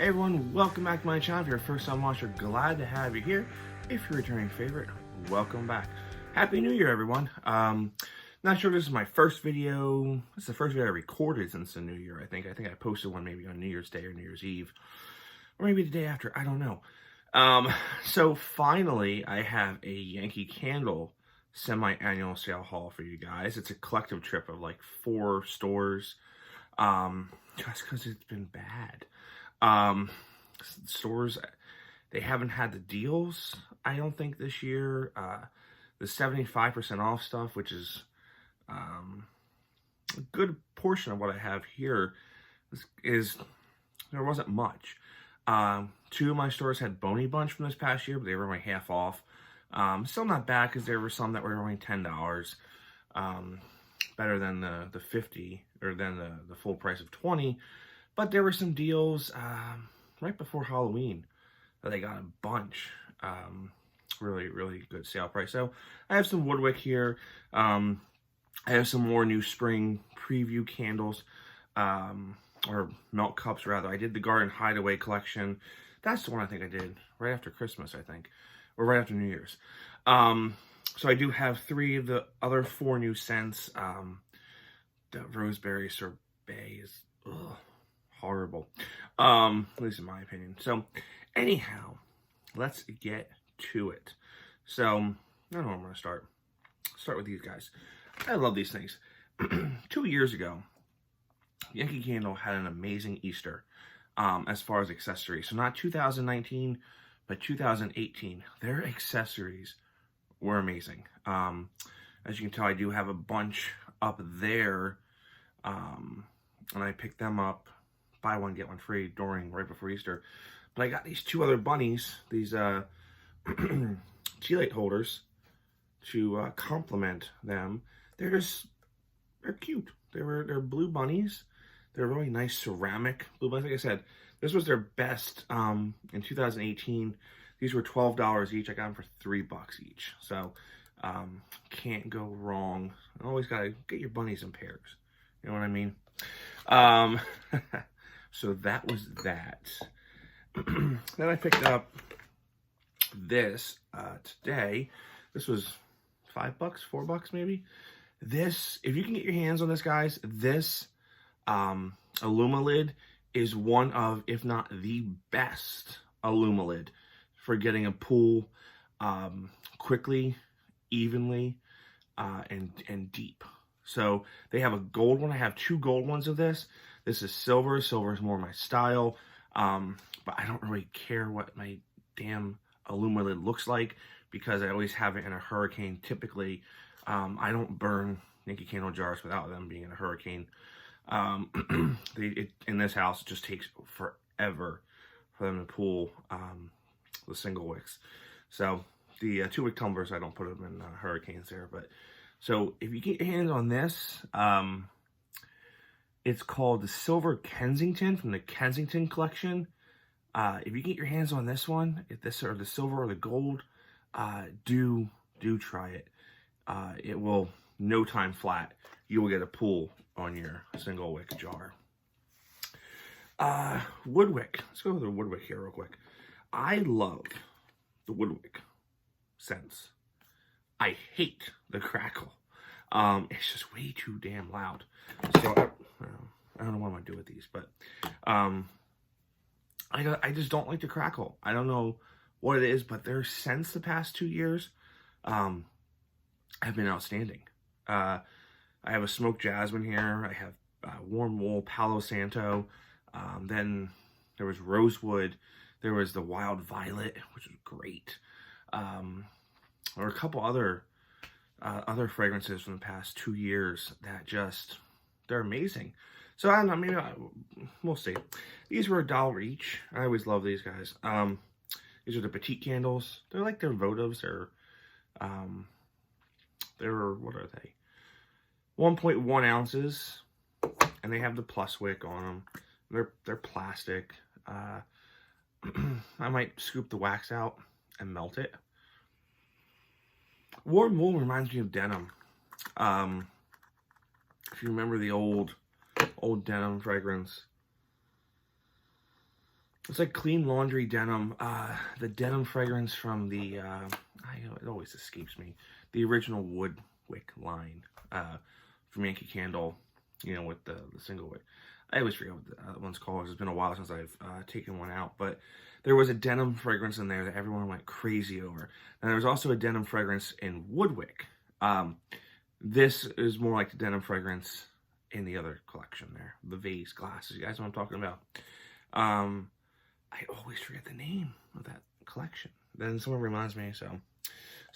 Hey everyone, welcome back to my channel. If you're a first time watcher, glad to have you here. If you're a returning favorite, welcome back. Happy New Year, everyone. Not sure if this is my first video. It's the first video I recorded since the New Year, I think. I posted one maybe on New Year's Day or New Year's Eve. Or maybe the day after, I don't know. So finally, I have a Yankee Candle semi-annual sale haul for you guys. It's a collective trip of like 4 stores. Just because it's been bad. Stores, they haven't had the deals, I don't think, this year. The 75% off stuff, which is a good portion of what I have here, is there wasn't much. 2 of my stores had Boney Bunch from this past year, but they were only half off. Still not bad because there were some that were only $10. Better than the 50 or than the full price of 20. But there were some deals right before Halloween that I got a bunch. Really good sale price. So I have some Woodwick here. I have some more new spring preview candles, or melt cups rather. I did the Garden Hideaway collection. That's the one I think I did right after Christmas, I think, or right after New Year's. So I do have 3 of the other 4 new scents. The Roseberry Sorbet is horrible, at least in my opinion. So anyhow, let's get to it. So I don't know where I'm going to start. Start with these guys. I love these things. 2 years ago, Yankee Candle had an amazing Easter as far as accessories. So not 2019, but 2018. Their accessories were amazing. As you can tell, I do have a bunch up there, and I picked them up, buy one get one free right before Easter. But I got these 2 other bunnies, these tea light holders, to complement them. They're cute. They're blue bunnies. They're really nice ceramic blue bunnies. Like I said, this was their best in 2018. These were $12 each. I got them for $3 each. So can't go wrong. Always gotta get your bunnies in pairs. You know what I mean? So that was that. Then I picked up this today. This was $5, $4 maybe. This, if you can get your hands on this, guys, this Alumilid is one of, if not the best Alumilid for getting a pool quickly, evenly, and deep. So they have a gold one. I have 2 gold ones of this. This is silver. Silver is more my style. But I don't really care what my damn Alumilid looks like because I always have it in a hurricane. Typically, I don't burn Yankee Candle jars without them being in a hurricane. In this house, it just takes forever for them to pool the single wicks. So the 2-wick tumblers, I don't put them in hurricanes there. But so if you get your hands on this, it's called the Silver Kensington from the Kensington collection. If you get your hands on this one, if this or the silver or the gold, do try it. It will, no time flat, you will get a pool on your single wick jar. Woodwick. Let's go with the Woodwick here real quick. I love the Woodwick scents. I hate the crackle. It's just way too damn loud. So I don't know what I'm gonna do with these, but I just don't like the crackle. I don't know what it is, but their scents the past 2 years have been outstanding. I have a smoked jasmine here. I have warm wool, Palo Santo. Then there was rosewood. There was the wild violet, which was great. Or a couple other fragrances from the past 2 years that they're amazing. So I don't know, maybe we'll see. These were $1 each. I always love these guys. These are the petite candles. They're like their votives. They're what are they? 1.1 ounces, and they have the plus wick on them. They're plastic. I might scoop the wax out and melt it. Warm wool reminds me of denim. If you remember the old denim fragrance, It's like clean laundry denim. The denim fragrance from the, it always escapes me, the original Woodwick line from Yankee Candle, you know, with the single wick. I always forget what the one's called. It's been a while since I've taken one out, but there was a denim fragrance in there that everyone went crazy over. And there was also a denim fragrance in Woodwick. This is more like the denim fragrance in the other collection there, the vase glasses. You guys know what I'm talking about. I always forget the name of that collection. Then someone reminds me, so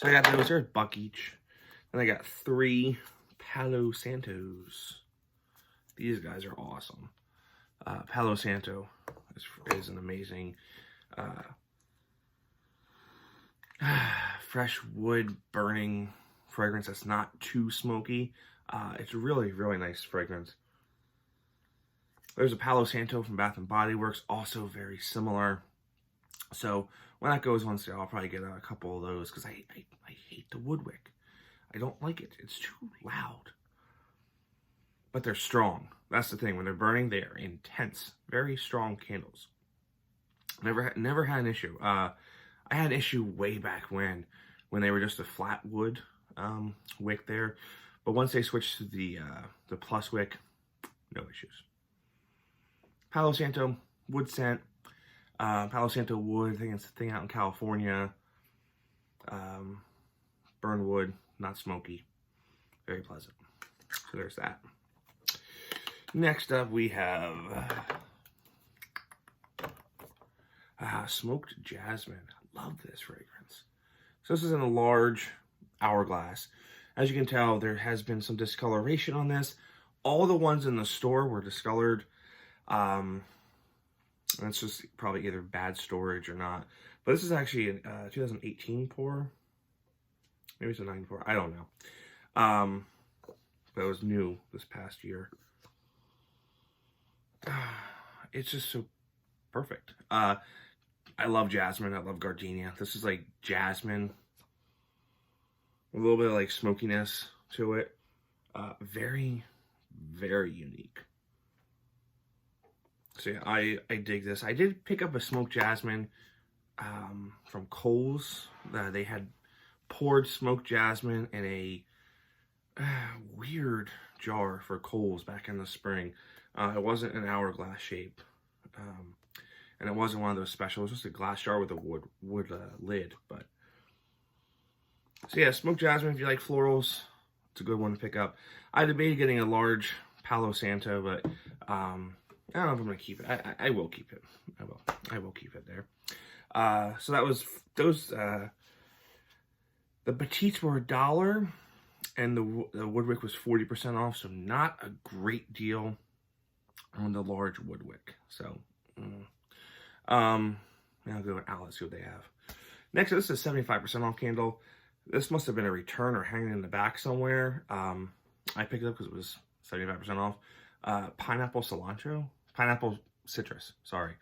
I got those. They're a $1 each. Then I got 3 Palo Santos. These guys are awesome. Palo Santo is an amazing fresh wood burning fragrance that's not too smoky. It's really, really nice fragrance. There's a Palo Santo from Bath & Body Works, also very similar. So when that goes on sale, I'll probably get a couple of those because I hate the Woodwick. I don't like it. It's too loud. But they're strong. That's the thing. When they're burning, they are intense. Very strong candles. Never had an issue. I had an issue way back when they were just a flat wood wick there. But once they switched to the plus wick, no issues. Palo Santo wood scent. Palo Santo wood, I think it's a thing out in California. Burn wood, not smoky. Very pleasant. So there's that. Next up we have smoked jasmine. I love this fragrance. So this is in a large hourglass. As you can tell, there has been some discoloration on this. All the ones in the store were discolored. That's just probably either bad storage or not. But this is actually a 2018 pour. Maybe it's a 9 pour. I don't know. But it was new this past year. It's just so perfect. I love jasmine. I love gardenia. This is like jasmine. A little bit of like smokiness to it. Very, very unique. So yeah, I dig this. I did pick up a smoked jasmine from Kohl's. They had poured smoked jasmine in a weird jar for Kohl's back in the spring. It wasn't an hourglass shape. And it wasn't one of those special. It was just a glass jar with a wood lid. But so yeah, smoked jasmine, if you like florals, it's a good one to pick up. I debated getting a large Palo Santo, but I don't know if I'm going to keep it. I will keep it. I will keep it there. So that was those. The petites were $1, and the Woodwick was 40% off. So not a great deal on the large Woodwick. So now I'll go with Alice, see what they have. Next, this is a 75% off candle. This must have been a return or hanging in the back somewhere. I picked it up because it was 75% off. Pineapple cilantro. Pineapple citrus, sorry.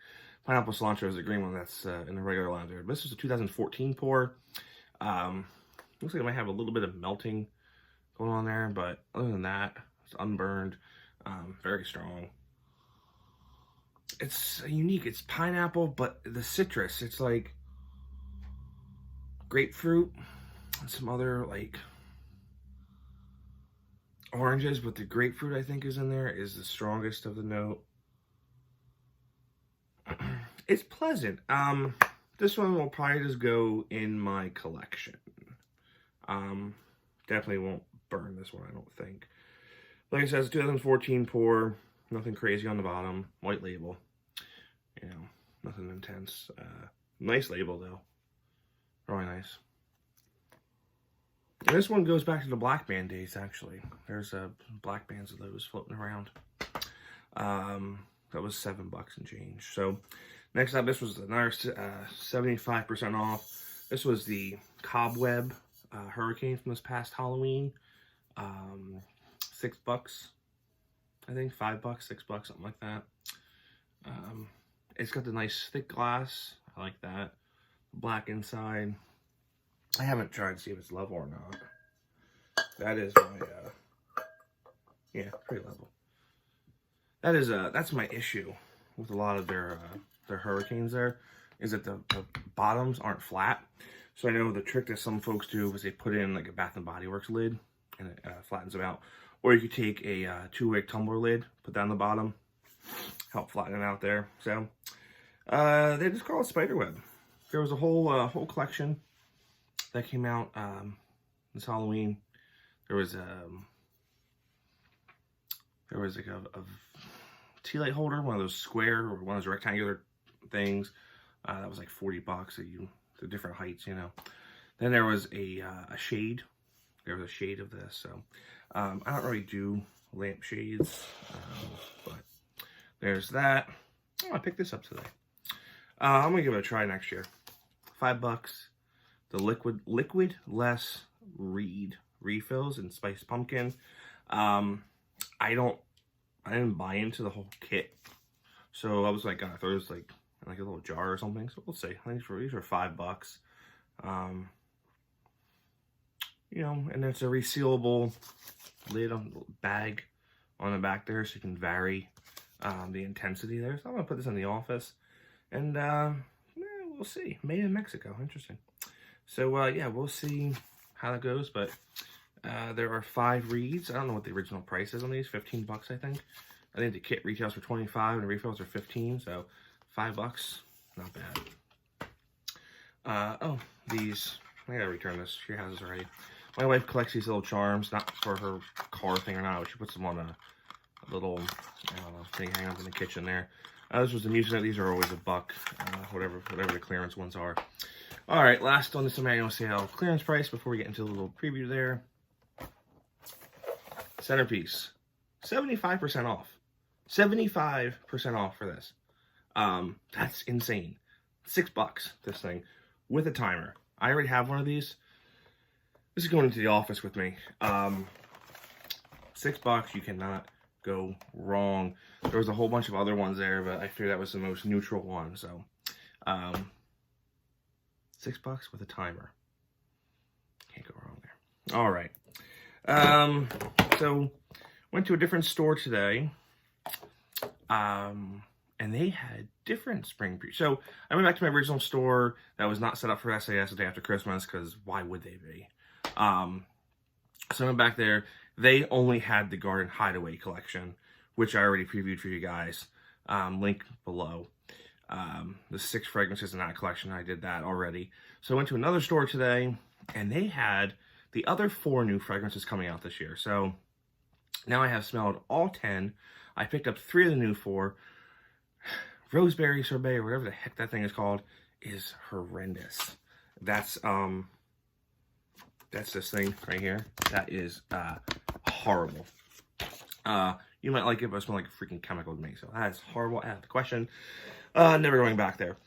Pineapple cilantro is the green one that's in the regular lavender. This was a 2014 pour. Looks like it might have a little bit of melting going on there, but other than that, it's unburned, very strong. It's unique. It's pineapple, but the citrus, it's like grapefruit and some other like oranges, but the grapefruit I think is in there is the strongest of the note. It's pleasant. This one will probably just go in my collection. Definitely won't burn this one, I don't think. Like I said, it's 2014 pour. Nothing crazy on the bottom. White label. You know, nothing intense. Nice label though. Really nice. And this one goes back to the black band days, actually. There's black bands of those floating around. That was $7 and change. So next up, this was another 75% off. This was the Cobweb Hurricane from this past Halloween. $6, I think, $5, $6, something like that. It's got the nice thick glass. I like that. Black inside. I haven't tried to see if it's level or not. That is my, yeah, pretty level. That is, that's my issue with a lot of their the hurricanes there is that the bottoms aren't flat. So I know the trick that some folks do is they put in like a Bath and Body Works lid and it flattens them out. Or you could take a 2-wick tumbler lid, put that on the bottom, help flatten it out there. So they just call it spiderweb. There was a whole collection that came out this Halloween. There was like a tea light holder, one of those square or one of those rectangular things. That was like $40. The different heights, you know. Then there was a shade. There was a shade of this. So I don't really do lamp shades, but there's that. Oh, I picked this up today. I'm gonna give it a try next year. $5. The liquid less reed refills and spiced pumpkin. I didn't buy into the whole kit, so I was like, I thought it was like in like a little jar or something. So we'll see. I think these are $5. You know, and it's a resealable lid on bag on the back there, so you can vary the intensity there. So I'm gonna put this in the office, and we'll see. Made in Mexico. Interesting. So yeah, we'll see how that goes. But there are 5 reeds. I don't know what the original price is on these. $15, I think. I think the kit retails for $25 and refills are $15. So $5, not bad. Oh, these. I gotta return this. She has this already. My wife collects these little charms, not for her car thing or not, but she puts them on a little, I don't know, thing hanging up in the kitchen there. This was the music. These are always $1, whatever the clearance ones are. All right, last on this annual sale clearance price before we get into a little preview there. Centerpiece, 75% off. 75% off for this. That's insane. $6, this thing, with a timer. I already have one of these. This is going into the office with me. $6, you cannot go wrong. There was a whole bunch of other ones there, but I figured that was the most neutral one. So, $6 with a timer. Can't go wrong there. All right. So went to a different store today. And they had different spring so I went back to my original store that was not set up for SAS the day after Christmas, because why would they be? So I went back there. They only had the Garden Hideaway collection, which I already previewed for you guys. Link below. The 6 fragrances in that collection, I did that already. So I went to another store today, and they had the other 4 new fragrances coming out this year. So now I have smelled all 10. I picked up 3 of the new 4. Roseberry Sorbet, or whatever the heck that thing is called, is horrendous. That's this thing right here. That is horrible. You might like it, but it smells like a freaking chemical to me. So that is horrible. Out of the question. Never going back there.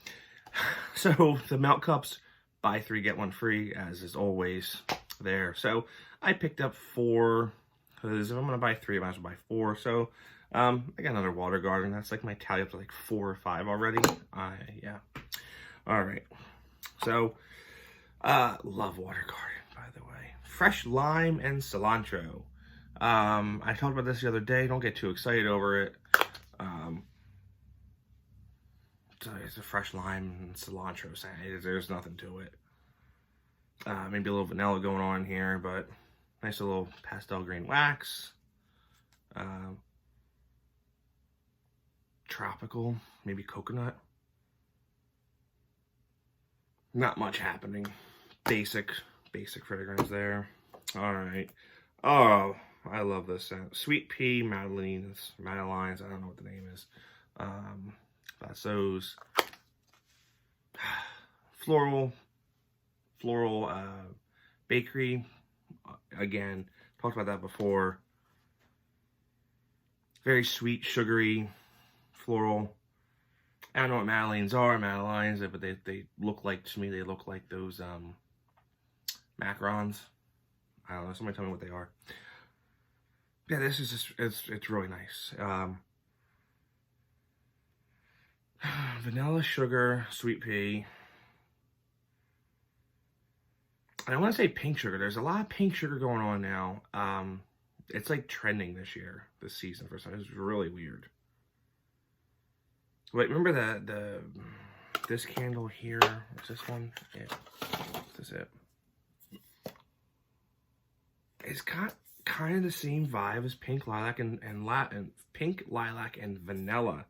So the melt cups, buy 3 get 1 free, as is always there. So I picked up 4, because if I'm gonna buy 3, I might as well buy 4. So I got another Water Garden. That's like my tally up to like 4 or 5 already. Yeah. All right. So love Water Garden, by the way. Fresh lime and cilantro. I talked about this the other day. Don't get too excited over it. So it's a fresh lime and cilantro scent. There's nothing to it. Maybe a little vanilla going on here, but nice little pastel green wax. Tropical, maybe coconut. Not much happening. Basic fragrance there. All right. Oh, I love this scent. Sweet Pea Madelines. I don't know what the name is. That's those. Floral bakery. Again, talked about that before. Very sweet, sugary, floral. I don't know what Madelines are, but they look like, to me, they look like those macarons. I don't know, somebody tell me what they are. Yeah, this is just, it's really nice. Vanilla, sugar, sweet pea. And I want to say pink sugar. There's a lot of pink sugar going on now. It's like trending this season for some. It's really weird. wait, remember this candle here? Is this one? Yeah, this is it. It's got kind of the same vibe as Pink Lilac and Pink Lilac and Vanilla.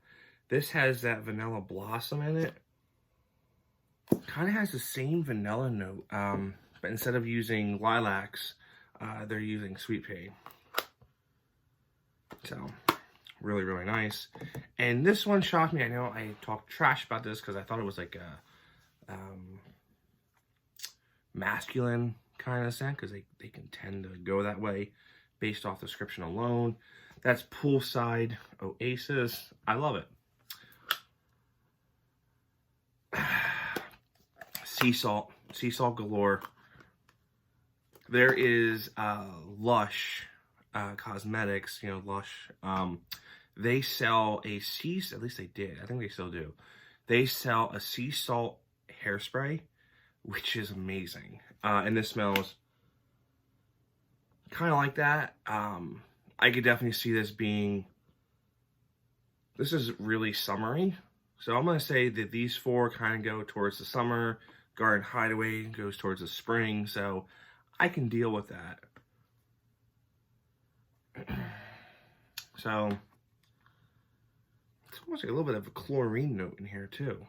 This has that Vanilla Blossom in it. Kind of has the same vanilla note, but instead of using lilacs, they're using sweet pea. So, really, really nice. And this one shocked me. I know I talked trash about this because I thought it was like a masculine kind of scent, because they can tend to go that way based off the description alone. That's Poolside Oasis. I love it. Sea salt galore. There is Lush Cosmetics, you know, Lush. They sell a at least they did. I think they still do. They sell a sea salt hairspray, which is amazing. And this smells kind of like that. I could definitely see this being, this is really summery. So I'm going to say that these four kind of go towards the summer. Garden Hideaway goes towards the spring. So I can deal with that. So it's almost like a little bit of a chlorine note in here too.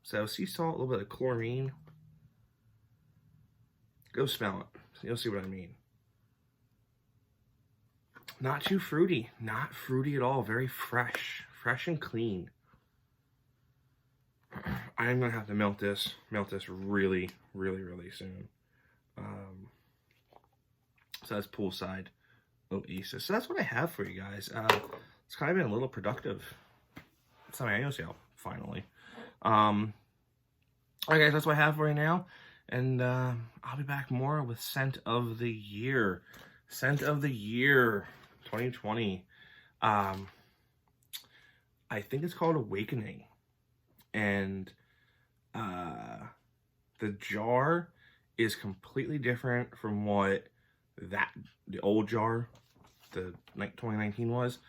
So sea salt, a little bit of chlorine. Go smell it. You'll see what I mean. Not too fruity. Not fruity at all. Very fresh. Fresh and clean. I'm going to have to melt this really, really, really soon. So that's Poolside Oasis. So that's what I have for you guys. It's kind of been a little productive. It's my annual sale, finally. Alright guys, that's what I have for you now. And I'll be back more with Scent of the Year. Scent of the Year 2020. I think it's called Awakening. And the jar is completely different from what the old jar, the 2019 was.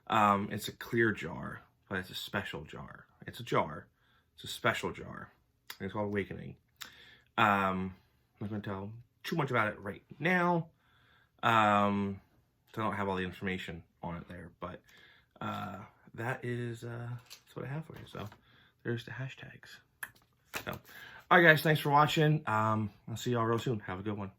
It's a clear jar, but it's a special jar. It's a jar. It's a special jar. And it's called Awakening. I'm not going to tell too much about it right now. So I don't have all the information on it there, but that's what I have for you. So there's the hashtags. So, all right, guys, thanks for watching. I'll see y'all real soon. Have a good one.